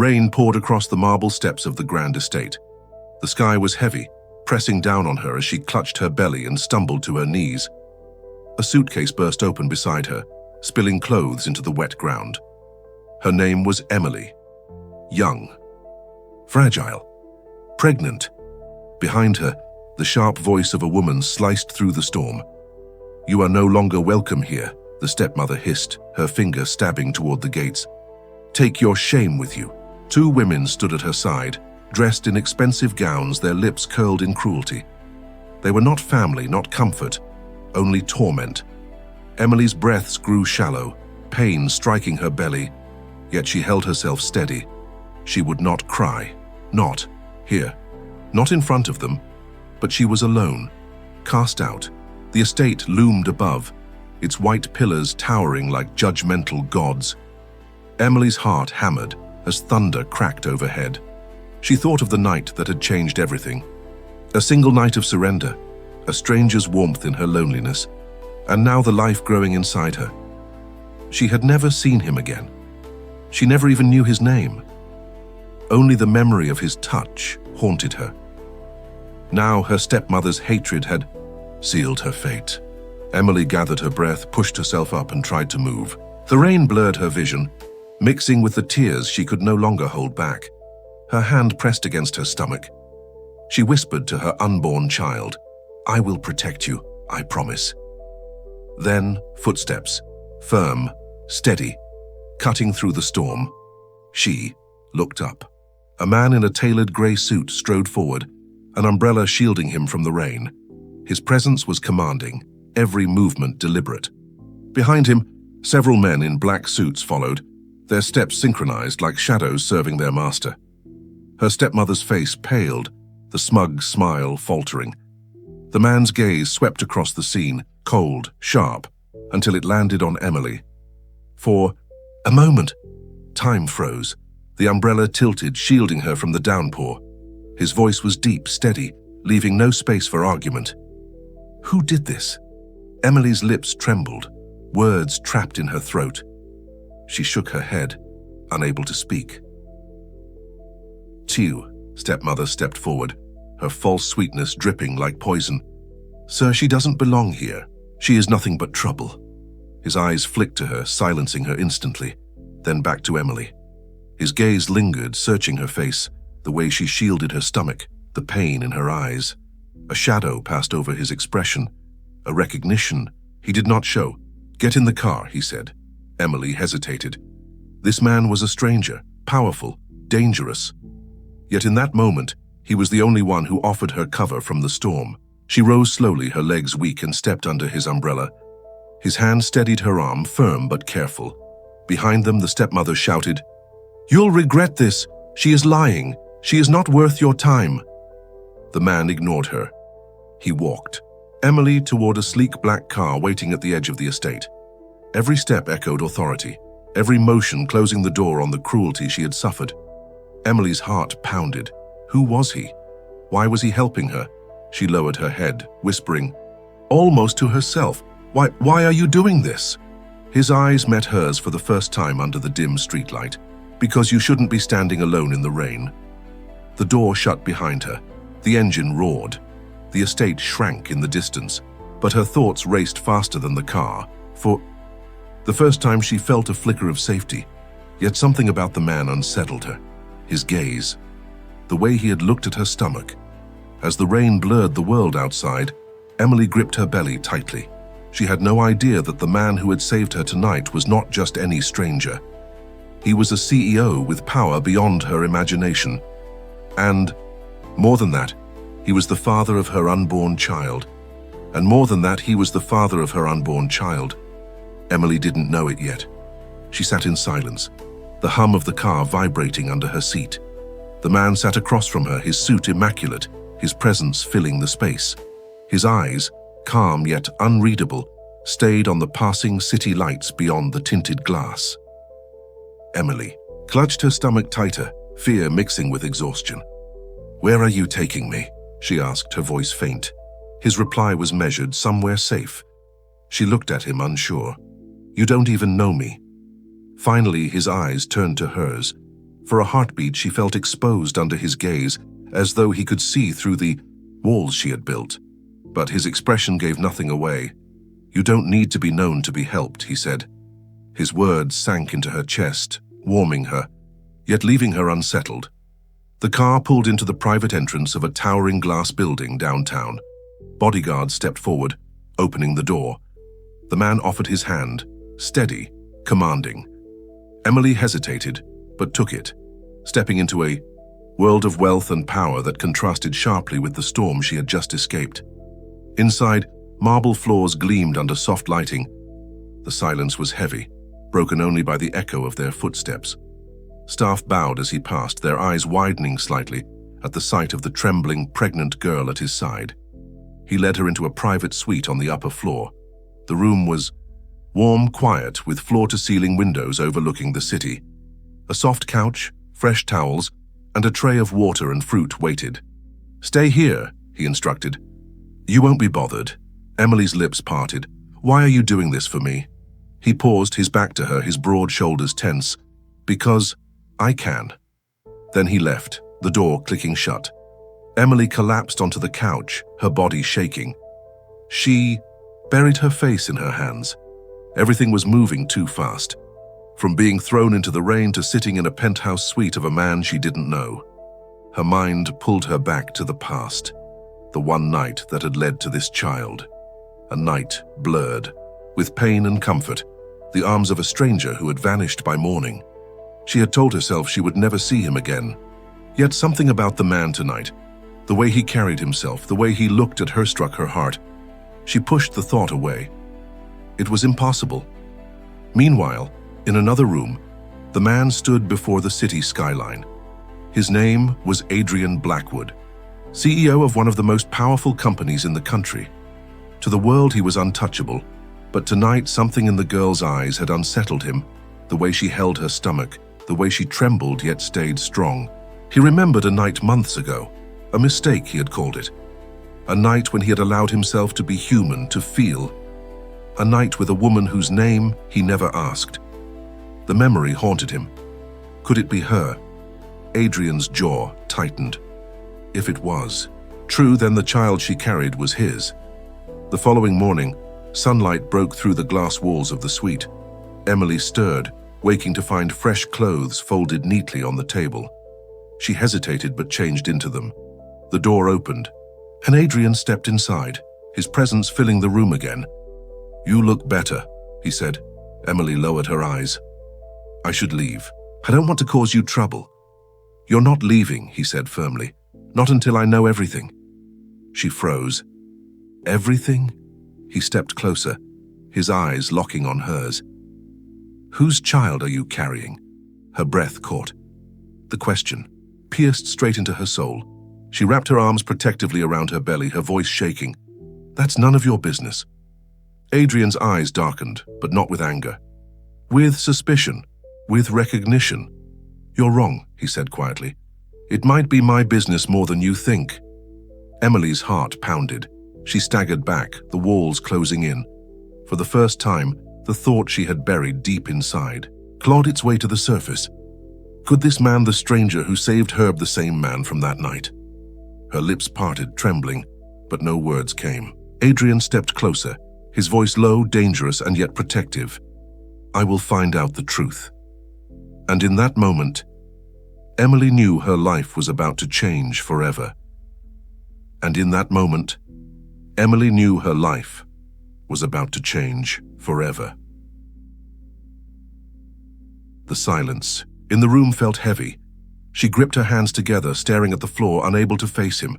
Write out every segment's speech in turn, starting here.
Rain poured across the marble steps of the grand estate. The sky was heavy, pressing down on her as she clutched her belly and stumbled to her knees. A suitcase burst open beside her, spilling clothes into the wet ground. Her name was Emily. Young. Fragile. Pregnant. Behind her, the sharp voice of a woman sliced through the storm. "You are no longer welcome here," the stepmother hissed, her finger stabbing toward the gates. "Take your shame with you." Two women stood at her side, dressed in expensive gowns, their lips curled in cruelty. They were not family, not comfort, only torment. Emily's breaths grew shallow, pain striking her belly, yet she held herself steady. She would not cry. Not here. Not in front of them. But she was alone, cast out. The estate loomed above, its white pillars towering like judgmental gods. Emily's heart hammered as thunder cracked overhead. She thought of the night that had changed everything. A single night of surrender, a stranger's warmth in her loneliness, and now the life growing inside her. She had never seen him again. She never even knew his name. Only the memory of his touch haunted her. Now her stepmother's hatred had sealed her fate. Emily gathered her breath, pushed herself up, and tried to move. The rain blurred her vision, mixing with the tears she could no longer hold back. Her hand pressed against her stomach. She whispered to her unborn child, "I will protect you, I promise." Then footsteps, firm, steady, cutting through the storm. She looked up. A man in a tailored grey suit strode forward, an umbrella shielding him from the rain. His presence was commanding, every movement deliberate. Behind him, several men in black suits followed, their steps synchronized like shadows serving their master. Her stepmother's face paled, the smug smile faltering. The man's gaze swept across the scene, cold, sharp, until it landed on Emily. For a moment, time froze. The umbrella tilted, shielding her from the downpour. His voice was deep, steady, leaving no space for argument. Who did this? Emily's lips trembled, words trapped in her throat. She shook her head, unable to speak. "Tew," stepmother stepped forward, her false sweetness dripping like poison. "Sir, she doesn't belong here. She is nothing but trouble." His eyes flicked to her, silencing her instantly, then back to Emily. His gaze lingered, searching her face, the way she shielded her stomach, the pain in her eyes. A shadow passed over his expression, a recognition he did not show. "Get in the car," he said. Emily hesitated. This man was a stranger, powerful, dangerous. Yet in that moment, he was the only one who offered her cover from the storm. She rose slowly, her legs weak, and stepped under his umbrella. His hand steadied her arm, firm but careful. Behind them, the stepmother shouted, "You'll regret this. She is lying. She is not worth your time." The man ignored her. He walked, Emily toward a sleek black car waiting at the edge of the estate. Every step echoed authority, every motion closing the door on the cruelty she had suffered. Emily's heart pounded. Who was he? Why was he helping her? She lowered her head, whispering, almost to herself, Why are you doing this?" His eyes met hers for the first time under the dim streetlight. "Because you shouldn't be standing alone in the rain." The door shut behind her. The engine roared. The estate shrank in the distance, but her thoughts raced faster than the car, for the first time she felt a flicker of safety, yet something about the man unsettled her. His gaze, the way he had looked at her stomach. As the rain blurred the world outside, Emily gripped her belly tightly. She had no idea that the man who had saved her tonight was not just any stranger. He was a CEO with power beyond her imagination. And, more than that, he was the father of her unborn child. And more than that, he was the father of her unborn child. Emily didn't know it yet. She sat in silence, the hum of the car vibrating under her seat. The man sat across from her, his suit immaculate, his presence filling the space. His eyes, calm yet unreadable, stayed on the passing city lights beyond the tinted glass. Emily clutched her stomach tighter, fear mixing with exhaustion. "Where are you taking me?" she asked, her voice faint. His reply was measured, somewhere safe. She looked at him, unsure. "You don't even know me." Finally, his eyes turned to hers. For a heartbeat, she felt exposed under his gaze, as though he could see through the walls she had built. But his expression gave nothing away. "You don't need to be known to be helped," he said. His words sank into her chest, warming her, yet leaving her unsettled. The car pulled into the private entrance of a towering glass building downtown. Bodyguards stepped forward, opening the door. The man offered his hand, steady, commanding. Emily hesitated, but took it, stepping into a world of wealth and power that contrasted sharply with the storm she had just escaped. Inside, marble floors gleamed under soft lighting. The silence was heavy, broken only by the echo of their footsteps. Staff bowed as he passed, their eyes widening slightly at the sight of the trembling, pregnant girl at his side. He led her into a private suite on the upper floor. The room was warm, quiet, with floor-to-ceiling windows overlooking the city. A soft couch, fresh towels, and a tray of water and fruit waited. "Stay here," he instructed. "You won't be bothered." Emily's lips parted. "Why are you doing this for me?" He paused, his back to her, his broad shoulders tense. "Because I can." Then he left, the door clicking shut. Emily collapsed onto the couch, her body shaking. She buried her face in her hands. Everything was moving too fast. From being thrown into the rain to sitting in a penthouse suite of a man she didn't know. Her mind pulled her back to the past, the one night that had led to this child. A night blurred, with pain and comfort, the arms of a stranger who had vanished by morning. She had told herself she would never see him again. Yet something about the man tonight, the way he carried himself, the way he looked at her, struck her heart. She pushed the thought away. It was impossible. Meanwhile, in another room, the man stood before the city skyline. His name was Adrian Blackwood, CEO of one of the most powerful companies in the country. To the world, he was untouchable, but tonight something in the girl's eyes had unsettled him, the way she held her stomach, the way she trembled yet stayed strong. He remembered a night months ago, a mistake he had called it. A night when he had allowed himself to be human, to feel. A night with a woman whose name he never asked. The memory haunted him. Could it be her? Adrian's jaw tightened. If it was true, then the child she carried was his. The following morning, sunlight broke through the glass walls of the suite. Emily stirred, waking to find fresh clothes folded neatly on the table. She hesitated but changed into them. The door opened, and Adrian stepped inside, his presence filling the room again. "You look better," he said. Emily lowered her eyes. "I should leave. I don't want to cause you trouble." "You're not leaving," he said firmly. "Not until I know everything." She froze. "Everything?" He stepped closer, his eyes locking on hers. "Whose child are you carrying?" Her breath caught. The question pierced straight into her soul. She wrapped her arms protectively around her belly, her voice shaking. "That's none of your business." Adrian's eyes darkened, but not with anger. With suspicion, with recognition. "You're wrong," he said quietly. "It might be my business more than you think." Emily's heart pounded. She staggered back, the walls closing in. For the first time, the thought she had buried deep inside clawed its way to the surface. Could this man, the stranger who saved Herb, the same man from that night? Her lips parted, trembling, but no words came. Adrian stepped closer, his voice low, dangerous, and yet protective. "I will find out the truth." And in that moment, Emily knew her life was about to change forever. And in that moment, Emily knew her life was about to change forever. The silence in the room felt heavy. She gripped her hands together, staring at the floor, unable to face him.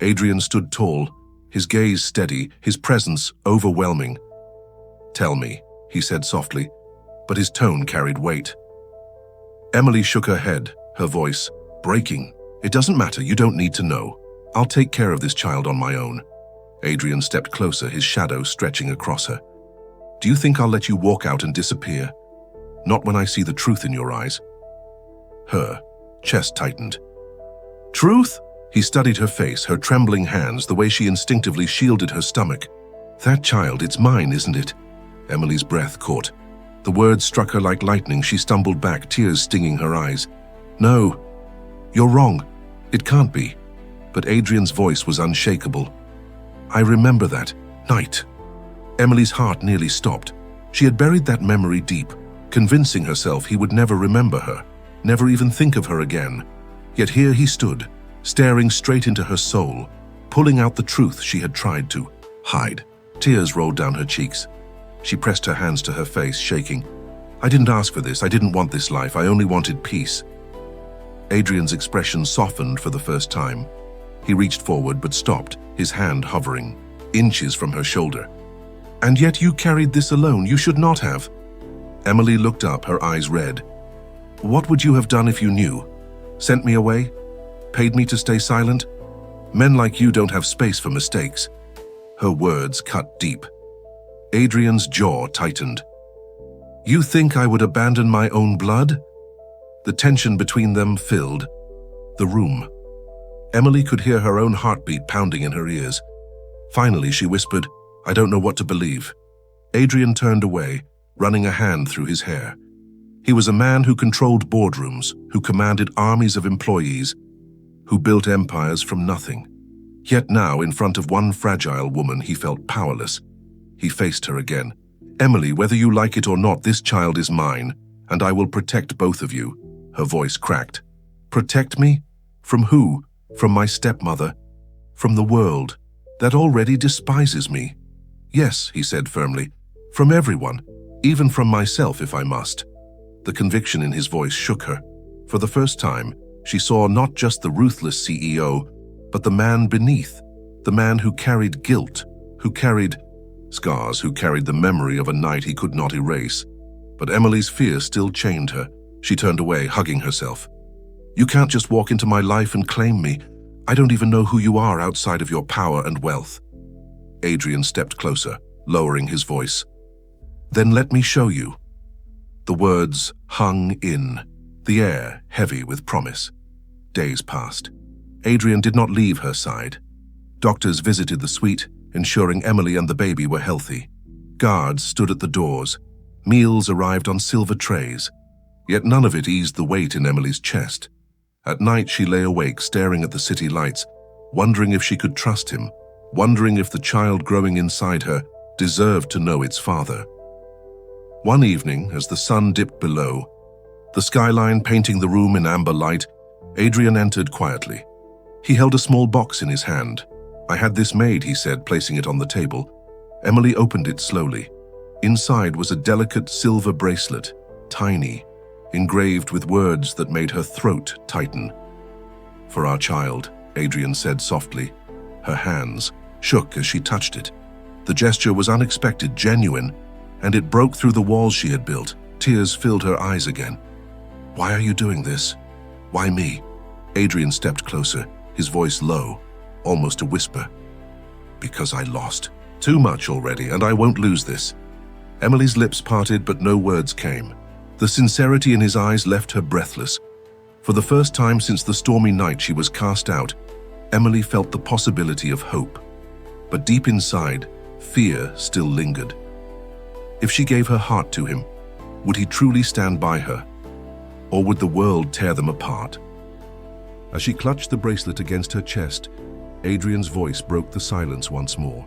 Adrian stood tall, his gaze steady, his presence overwhelming. "Tell me," he said softly, but his tone carried weight. Emily shook her head, her voice breaking. "It doesn't matter, you don't need to know. I'll take care of this child on my own." Adrian stepped closer, his shadow stretching across her. "Do you think I'll let you walk out and disappear? Not when I see the truth in your eyes." Her chest tightened. "Truth?" He studied her face, her trembling hands, the way she instinctively shielded her stomach. "That child, it's mine, isn't it?" Emily's breath caught. The words struck her like lightning. She stumbled back, tears stinging her eyes. No, you're wrong. It can't be. But Adrian's voice was unshakable. I remember that night. Emily's heart nearly stopped. She had buried that memory deep, convincing herself he would never remember her, never even think of her again. Yet here he stood, staring straight into her soul, pulling out the truth she had tried to hide. Tears rolled down her cheeks. She pressed her hands to her face, shaking. I didn't ask for this. I didn't want this life. I only wanted peace. Adrian's expression softened for the first time. He reached forward but stopped, his hand hovering, inches from her shoulder. And yet you carried this alone. You should not have. Emily looked up, her eyes red. What would you have done if you knew? Sent me away? Paid me to stay silent? Men like you don't have space for mistakes. Her words cut deep. Adrian's jaw tightened. You think I would abandon my own blood? The tension between them filled the room. Emily could hear her own heartbeat pounding in her ears. Finally, she whispered, I don't know what to believe. Adrian turned away, running a hand through his hair. He was a man who controlled boardrooms, who commanded armies of employees, who built empires from nothing. Yet now, in front of one fragile woman, he felt powerless. He faced her again. Emily, whether you like it or not, this child is mine, and I will protect both of you. Her voice cracked. Protect me? From who? From my stepmother? From the world that already despises me? Yes, he said firmly. From everyone, even from myself if I must. The conviction in his voice shook her. For the first time, she saw not just the ruthless CEO, but the man beneath, the man who carried guilt, who carried scars, who carried the memory of a night he could not erase. But Emily's fear still chained her. She turned away, hugging herself. You can't just walk into my life and claim me. I don't even know who you are outside of your power and wealth. Adrian stepped closer, lowering his voice. Then let me show you. The words hung in, the air heavy with promise. Days passed. Adrian did not leave her side. Doctors visited the suite, ensuring Emily and the baby were healthy. Guards stood at the doors. Meals arrived on silver trays. Yet none of it eased the weight in Emily's chest. At night she lay awake, staring at the city lights, wondering if she could trust him, wondering if the child growing inside her deserved to know its father. One evening, as the sun dipped below, the skyline painting the room in amber light, Adrian entered quietly. He held a small box in his hand. I had this made, he said, placing it on the table. Emily opened it slowly. Inside was a delicate silver bracelet, tiny, engraved with words that made her throat tighten. For our child, Adrian said softly. Her hands shook as she touched it. The gesture was unexpected, genuine, and it broke through the walls she had built. Tears filled her eyes again. Why are you doing this? Why me? Adrian stepped closer, his voice low, almost a whisper. Because I lost. Too much already, and I won't lose this. Emily's lips parted, but no words came. The sincerity in his eyes left her breathless. For the first time since the stormy night she was cast out, Emily felt the possibility of hope. But deep inside, fear still lingered. If she gave her heart to him, would he truly stand by her? Or would the world tear them apart? As she clutched the bracelet against her chest, Adrian's voice broke the silence once more.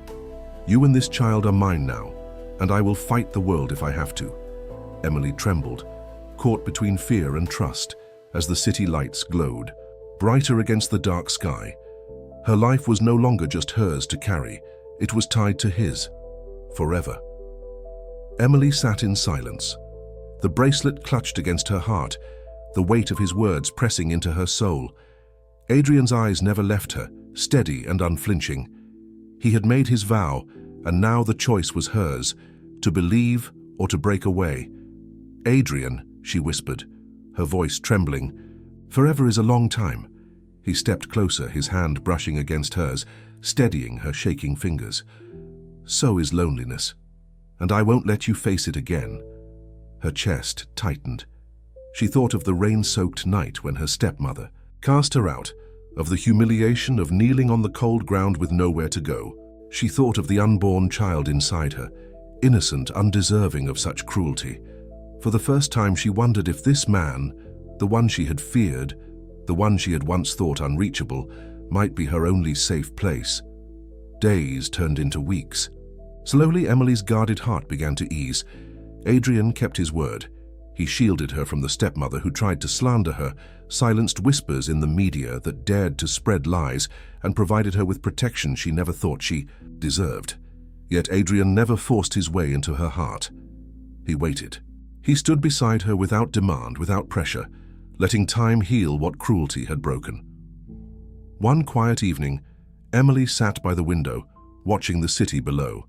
You and this child are mine now, and I will fight the world if I have to. Emily trembled, caught between fear and trust, as the city lights glowed, brighter against the dark sky. Her life was no longer just hers to carry, it was tied to his, forever. Emily sat in silence. The bracelet clutched against her heart, the weight of his words pressing into her soul. Adrian's eyes never left her, steady and unflinching. He had made his vow, and now the choice was hers, to believe or to break away. Adrian, she whispered, her voice trembling. Forever is a long time. He stepped closer, his hand brushing against hers, steadying her shaking fingers. So is loneliness, and I won't let you face it again. Her chest tightened. She thought of the rain-soaked night when her stepmother cast her out, of the humiliation of kneeling on the cold ground with nowhere to go. She thought of the unborn child inside her, innocent, undeserving of such cruelty. For the first time she wondered if this man, The one she had feared, the one she had once thought unreachable, might be her only safe place. Days turned into weeks. Slowly, Emily's guarded heart began to ease. Adrian kept his word. He shielded her from the stepmother who tried to slander her, silenced whispers in the media that dared to spread lies, and provided her with protection she never thought she deserved. Yet Adrian never forced his way into her heart. He waited. He stood beside her without demand, without pressure, letting time heal what cruelty had broken. One quiet evening, Emily sat by the window, watching the city below.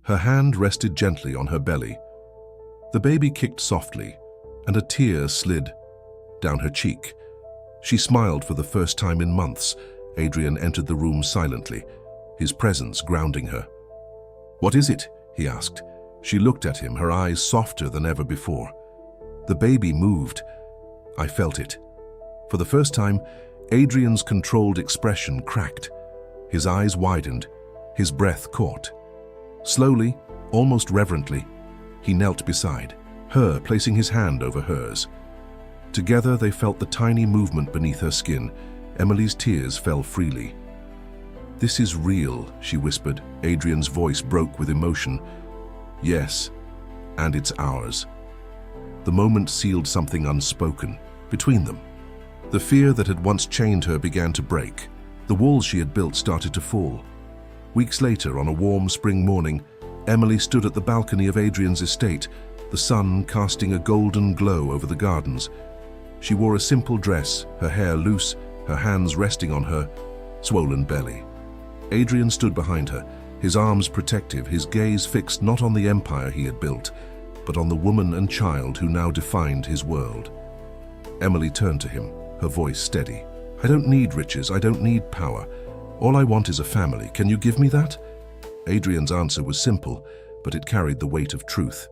Her hand rested gently on her belly. The baby kicked softly, and a tear slid down her cheek. She smiled for the first time in months. Adrian entered the room silently, his presence grounding her. "What is it?" he asked. She looked at him, her eyes softer than ever before. The baby moved. I felt it. For the first time, Adrian's controlled expression cracked. His eyes widened, his breath caught. Slowly, almost reverently, he knelt beside her, placing his hand over hers. Together they felt the tiny movement beneath her skin. Emily's tears fell freely. "This is real," she whispered. Adrian's voice broke with emotion. "Yes, and it's ours." The moment sealed something unspoken between them. The fear that had once chained her began to break. The walls she had built started to fall. Weeks later, on a warm spring morning, Emily stood at the balcony of Adrian's estate, the sun casting a golden glow over the gardens. She wore a simple dress, her hair loose, her hands resting on her swollen belly. Adrian stood behind her, his arms protective, his gaze fixed not on the empire he had built, but on the woman and child who now defined his world. Emily turned to him, her voice steady. "I don't need riches, I don't need power. All I want is a family. Can you give me that?" Adrian's answer was simple, but it carried the weight of truth.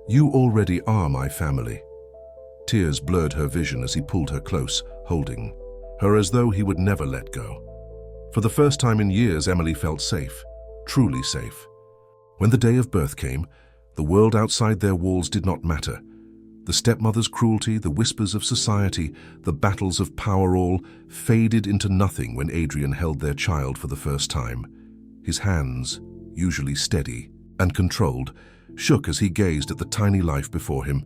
"You already are my family." Tears blurred her vision as he pulled her close, holding her as though he would never let go. For the first time in years, Emily felt safe, truly safe. When the day of birth came, the world outside their walls did not matter. The stepmother's cruelty, the whispers of society, the battles of power all faded into nothing when Adrian held their child for the first time. His hands, usually steady and controlled, shook as he gazed at the tiny life before him.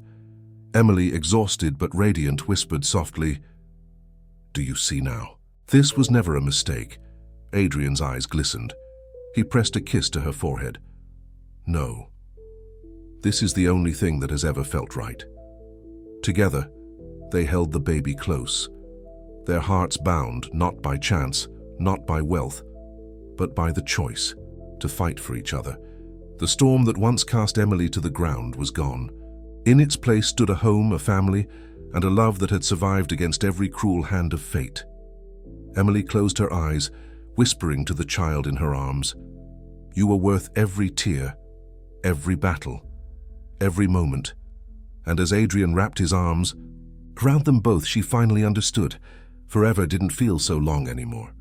Emily, exhausted but radiant, whispered softly, "Do you see now?" This was never a mistake. Adrian's eyes glistened. He pressed a kiss to her forehead. "No. This is the only thing that has ever felt right." Together, they held the baby close, their hearts bound not by chance, not by wealth, but by the choice to fight for each other. The storm that once cast Emily to the ground was gone. In its place stood a home, a family, and a love that had survived against every cruel hand of fate. Emily closed her eyes, whispering to the child in her arms, "You are worth every tear, every battle, every moment." And as Adrian wrapped his arms around them both, she finally understood. Forever didn't feel so long anymore.